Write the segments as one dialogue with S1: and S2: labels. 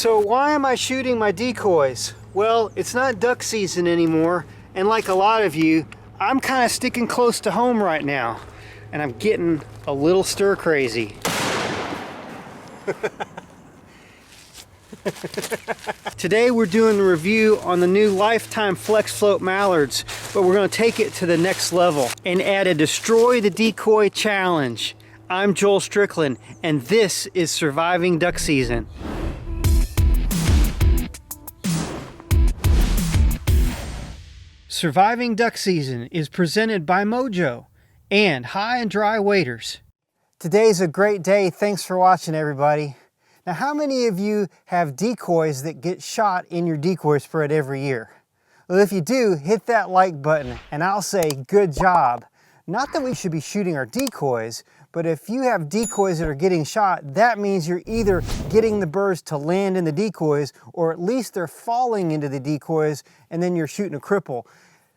S1: So why am I shooting my decoys? Well, it's not duck season anymore, and like a lot of you, I'm kind of sticking close to home right now, and I'm getting a little stir crazy. Today we're doing a review on the new Lifetime FlexFloat Mallards, but we're going to take it to the next level and add a Destroy the Decoy challenge. I'm Joel Strickland, and this is Surviving Duck Season. Surviving Duck Season is presented by Mojo and High and Dry Waders. Today's a great day. Thanks for watching, everybody. Now, how many of you have decoys that get shot in your decoy spread every year? Well, if you do, hit that like button and I'll say good job. Not that we should be shooting our decoys, but if you have decoys that are getting shot, that means you're either getting the birds to land in the decoys, or at least they're falling into the decoys, and then you're shooting a cripple.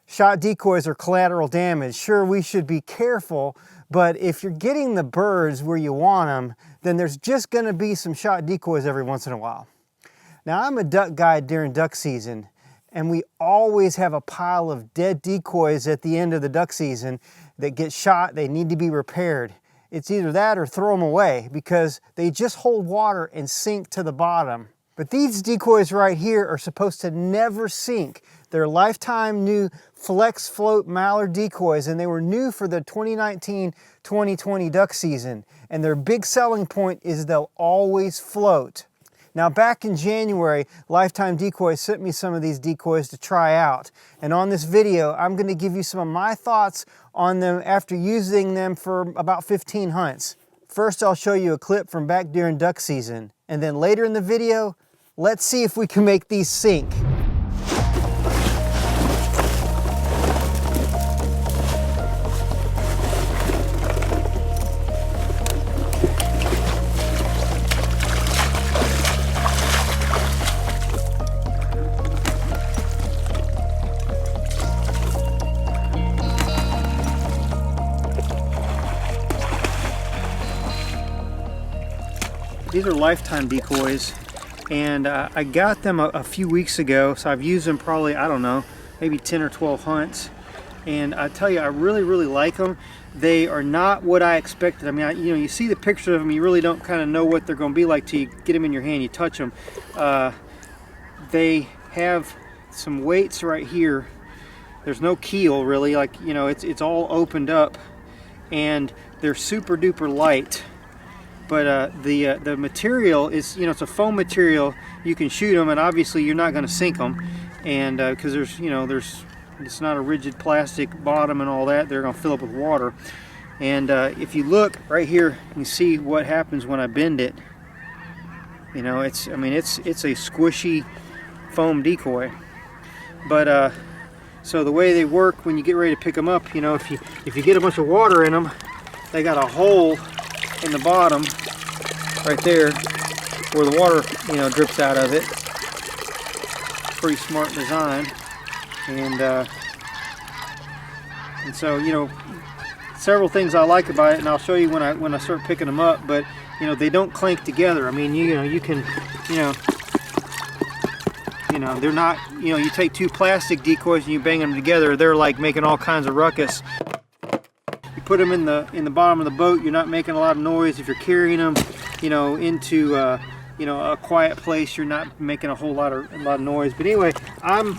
S1: Shot decoys are collateral damage. Sure, we should be careful, but if you're getting the birds where you want them, then there's just gonna be some shot decoys every once in a while. Now, I'm a duck guide during duck season, and we always have a pile of dead decoys at the end of the duck season that get shot. They need to be repaired. It's either that or throw them away because they just hold water and sink to the bottom. But these decoys right here are supposed to never sink. They're Lifetime new FlexFloat Mallard decoys, and they were new for the 2019-2020 duck season. And their big selling point is they'll always float. Now, back in January, Lifetime Decoys sent me some of these decoys to try out. And on this video, I'm going to give you some of my thoughts on them after using them for about 15 hunts. First, I'll show you a clip from back during duck season. And then later in the video, let's see if we can make these sink. These are Lifetime decoys, and I got them a few weeks ago, so I've used them probably, I don't know, maybe 10 or 12 hunts. And I tell you, I really like them. They are not what I expected. I mean, you know, you see the picture of them, you really don't kind of know what they're going to be like till you get them in your hand, you touch them. They have some weights right here. There's no keel really, like, you know, it's all opened up, and they're super duper light. But the material is, you know, it's a foam material. You can shoot them, and obviously you're not going to sink them, and because there's, you know, it's not a rigid plastic bottom and all that. They're going to fill up with water. And if you look right here, you can see what happens when I bend it. You know, it's a squishy foam decoy. But so the way they work when you get ready to pick them up, you know, if you get a bunch of water in them, they got a hole in the bottom right there where the water, you know, drips out of it. Pretty smart design. And so, you know, several things I like about it, and I'll show you when I start picking them up. But you know, they don't clank together. I mean, you know, you can, you know, they're not, you know, you take two plastic decoys and you bang them together, they're like making all kinds of ruckus. Put them in the bottom of the boat, you're not making a lot of noise. If you're carrying them, you know, into you know, a quiet place, you're not making a lot of noise. But anyway, I'm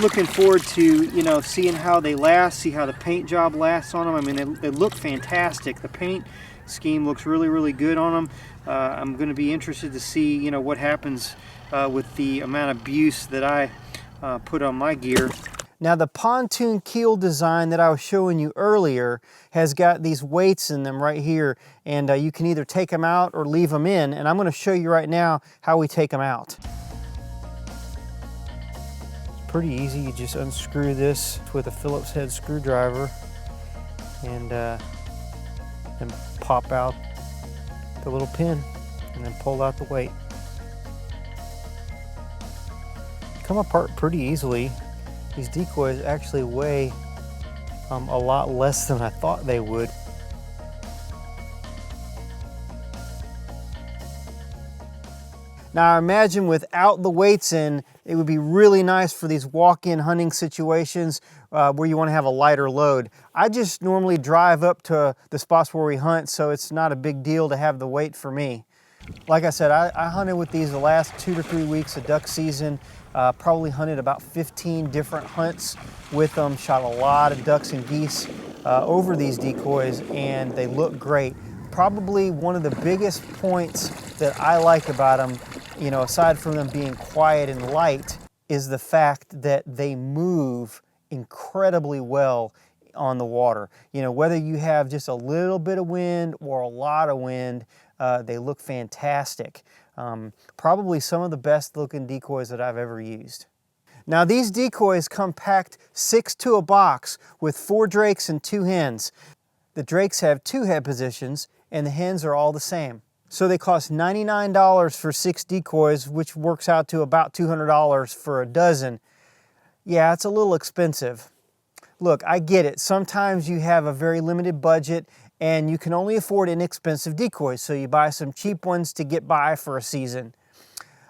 S1: looking forward to, you know, seeing how they last, see how the paint job lasts on them. I mean, they look fantastic. The paint scheme looks really good on them. I'm going to be interested to see, you know, what happens with the amount of abuse that I put on my gear. Now, the pontoon keel design that I was showing you earlier has got these weights in them right here, and you can either take them out or leave them in, and I'm going to show you right now how we take them out. Pretty easy. You just unscrew this with a Phillips head screwdriver and pop out the little pin and then pull out the weight. Come apart pretty easily. These decoys actually weigh a lot less than I thought they would. Now I imagine without the weights in, it would be really nice for these walk-in hunting situations where you want to have a lighter load. I just normally drive up to the spots where we hunt, so it's not a big deal to have the weight for me. Like I said, I hunted with these the last 2 to 3 weeks of duck season. Probably hunted about 15 different hunts with them, shot a lot of ducks and geese over these decoys, and they look great. Probably one of the biggest points that I like about them, you know, aside from them being quiet and light, is the fact that they move incredibly well on the water. You know, whether you have just a little bit of wind or a lot of wind, they look fantastic. Probably some of the best looking decoys that I've ever used. Now these decoys come packed 6 to a box with 4 drakes and 2 hens. The drakes have 2 head positions and the hens are all the same. So they cost $99 for 6 decoys, which works out to about $200 for a dozen. Yeah, it's a little expensive. Look, I get it. Sometimes you have a very limited budget and you can only afford inexpensive decoys, so you buy some cheap ones to get by for a season.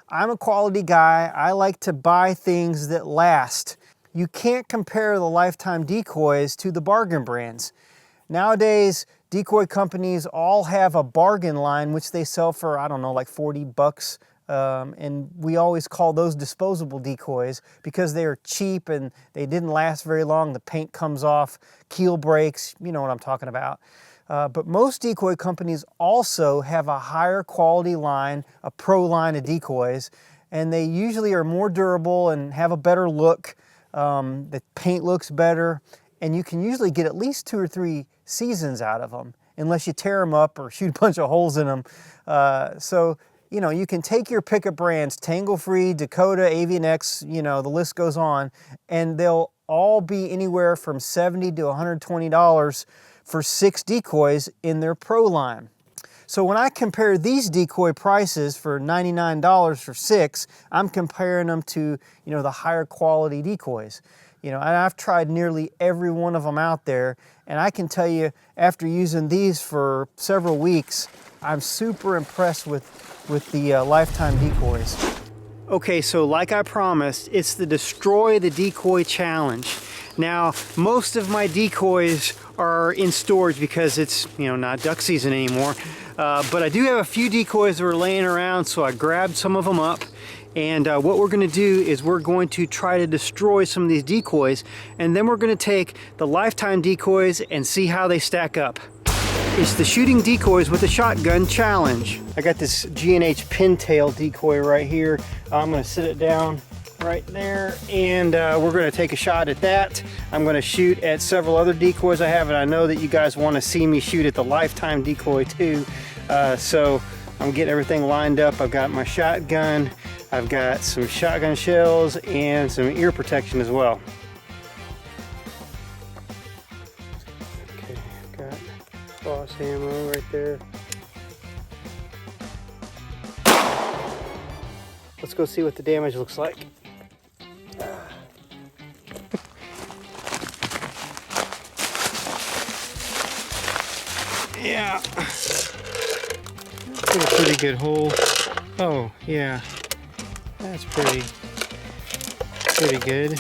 S1: I'm a quality guy. I like to buy things that last. You can't compare the Lifetime decoys to the bargain brands. Nowadays, decoy companies all have a bargain line which they sell for, I don't know, like 40 bucks. And we always call those disposable decoys because they are cheap and they didn't last very long. The paint comes off, keel breaks, you know what I'm talking about. But most decoy companies also have a higher quality line, a pro line of decoys, and they usually are more durable and have a better look. The paint looks better, and you can usually get at least 2 or 3 seasons out of them, unless you tear them up or shoot a bunch of holes in them. So, you know, you can take your pickup brands, Tangle Free, Dakota, Avian X, you know, the list goes on, and they'll all be anywhere from $70 to $120 for 6 decoys in their pro line. So when I compare these decoy prices for $99 for 6, I'm comparing them to, you know, the higher quality decoys. You know, and I've tried nearly every one of them out there, and I can tell you, after using these for several weeks, I'm super impressed with the Lifetime decoys. Okay, so like I promised, it's the Destroy the Decoy challenge. Now, most of my decoys are in storage because it's, you know, not duck season anymore. But I do have a few decoys that are laying around, so I grabbed some of them up. And what we're going to do is we're going to try to destroy some of these decoys, and then we're going to take the Lifetime decoys and see how they stack up. It's the shooting decoys with a shotgun challenge. I got this G&H pintail decoy right here. I'm going to sit it down right there, and we're going to take a shot at that. I'm going to shoot at several other decoys I have, and I know that you guys want to see me shoot at the Lifetime decoy too. So I'm getting everything lined up. I've got my shotgun, I've got some shotgun shells, and some ear protection as well. Okay, I've got boss ammo right there. Let's go see what the damage looks like. Yeah, that's a pretty good hole. Oh yeah, that's pretty good.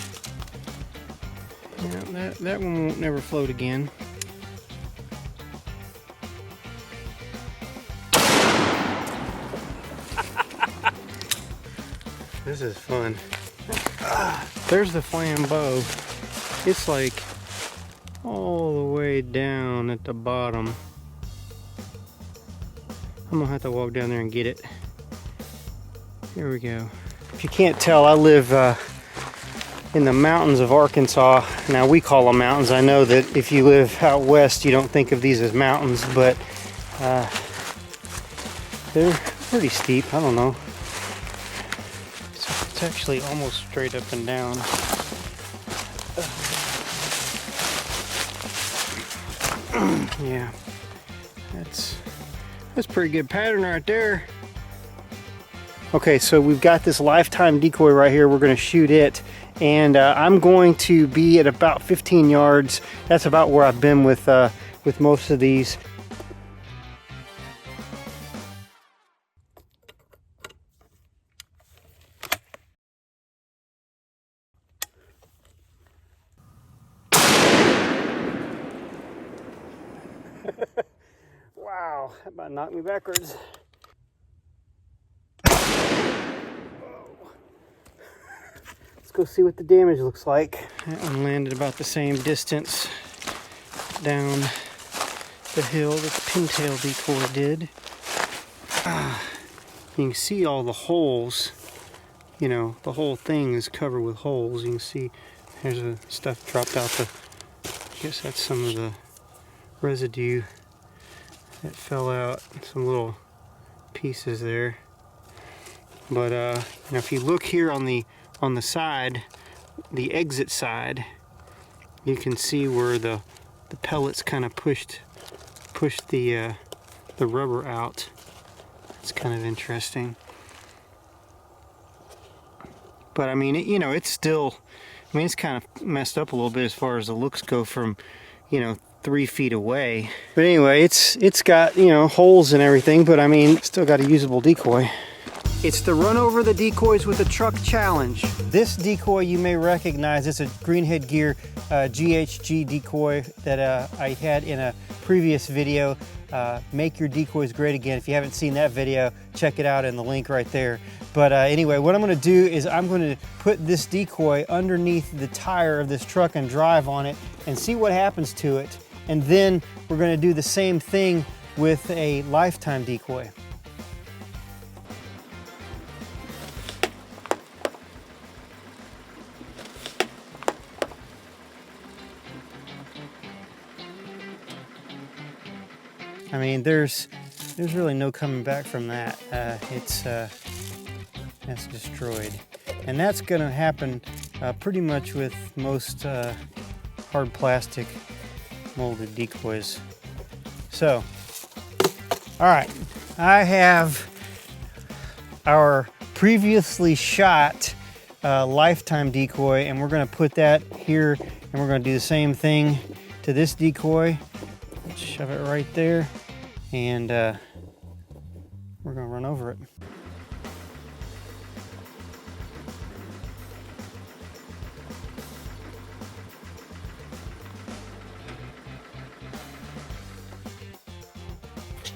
S1: Yeah, that one won't never float again. This is fun. There's the flambeau. It's like all the way down at the bottom. I'm gonna have to walk down there and get it. Here we go. If you can't tell, I live in the mountains of Arkansas. Now we call them mountains. I know that if you live out west, you don't think of these as mountains, but they're pretty steep. I don't know. It's actually almost straight up and down. Yeah, that's pretty good pattern right there. Okay, so we've got this Lifetime decoy right here. We're going to shoot it, and I'm going to be at about 15 yards. That's about where I've been with most of these. Ow, that about knocked me backwards. Let's go see what the damage looks like. That one landed about the same distance down the hill that the pintail decoy did. You can see all the holes. You know, the whole thing is covered with holes. You can see there's a stuff dropped out the, I guess that's some of the residue that fell out, some little pieces there. But you know, if you look here on the side, the exit side, you can see where the pellets kind of pushed the rubber out. It's kind of interesting. But I mean, you know, it's still, I mean, it's kind of messed up a little bit as far as the looks go from, you know, 3 feet away. But anyway, it's got, you know, holes and everything, but I mean, still got a usable decoy. It's the Run Over the Decoys with a Truck Challenge. This decoy you may recognize. It's a Greenhead Gear GHG decoy that I had in a previous video. Make your decoys great again. If you haven't seen that video, check it out in the link right there. But anyway, what I'm going to do is I'm going to put this decoy underneath the tire of this truck and drive on it and see what happens to it. And then we're going to do the same thing with a Lifetime decoy. I mean, there's really no coming back from that. That's destroyed, and that's going to happen pretty much with most hard plastic molded decoys. So, all right, I have our previously shot Lifetime decoy, and we're going to put that here, and we're going to do the same thing to this decoy. Shove it right there, and we're going to run over it.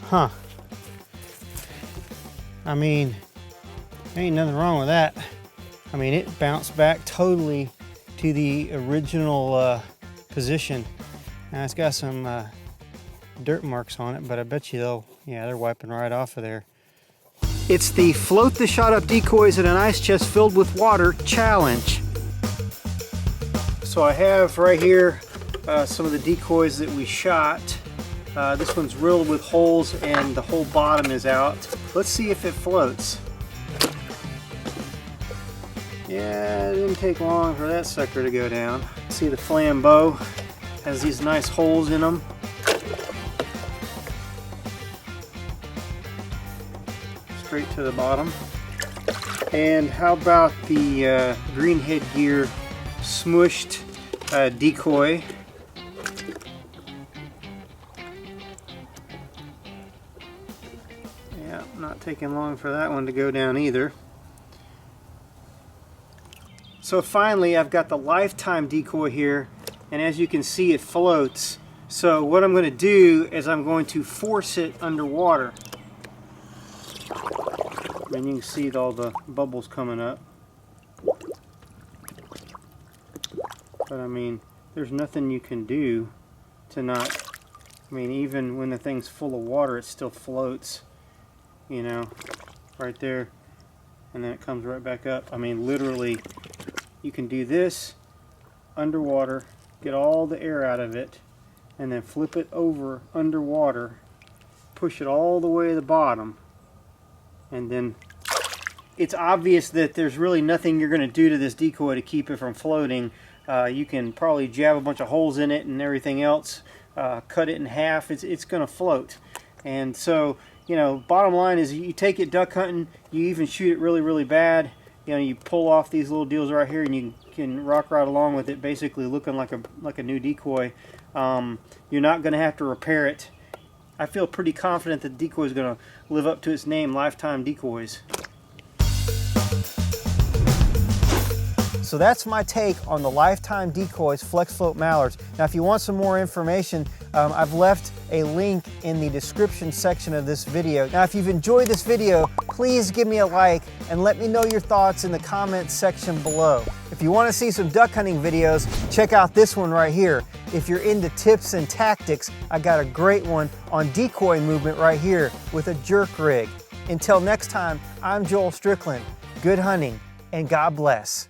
S1: Huh. I mean, ain't nothing wrong with that. I mean, it bounced back totally to the original position. Now it's got some dirt marks on it, but I bet you they're wiping right off of there. It's the Float the Shot Up Decoys in an Ice Chest Filled with Water Challenge. So I have right here some of the decoys that we shot. This one's riddled with holes and the whole bottom is out. Let's see if it floats. Yeah, it didn't take long for that sucker to go down. See, the flambeau has these nice holes in them. Straight to the bottom. And how about the Greenhead Gear smushed decoy? Yeah, not taking long for that one to go down either. So finally, I've got the Lifetime decoy here, and as you can see, it floats. So what I'm going to do is I'm going to force it underwater. And you can see all the bubbles coming up. But I mean, there's nothing you can do to not, I mean, even when the thing's full of water, it still floats, you know, right there. And then it comes right back up. I mean, literally, you can do this underwater, get all the air out of it, and then flip it over underwater, push it all the way to the bottom, and then it's obvious that there's really nothing you're going to do to this decoy to keep it from floating. You can probably jab a bunch of holes in it and everything else, cut it in half, it's going to float. And so, you know, bottom line is you take it duck hunting, you even shoot it really, really bad. You know, you pull off these little deals right here and you can rock right along with it, basically looking like a new decoy. You're not going to have to repair it. I feel pretty confident that the decoy is going to live up to its name, Lifetime Decoys. So that's my take on the Lifetime Decoys FlexFloat Mallards. Now if you want some more information, I've left a link in the description section of this video. Now, if you've enjoyed this video, please give me a like and let me know your thoughts in the comments section below. If you want to see some duck hunting videos, check out this one right here. If you're into tips and tactics, I got a great one on decoy movement right here with a jerk rig. Until next time, I'm Joel Strickland. Good hunting and God bless.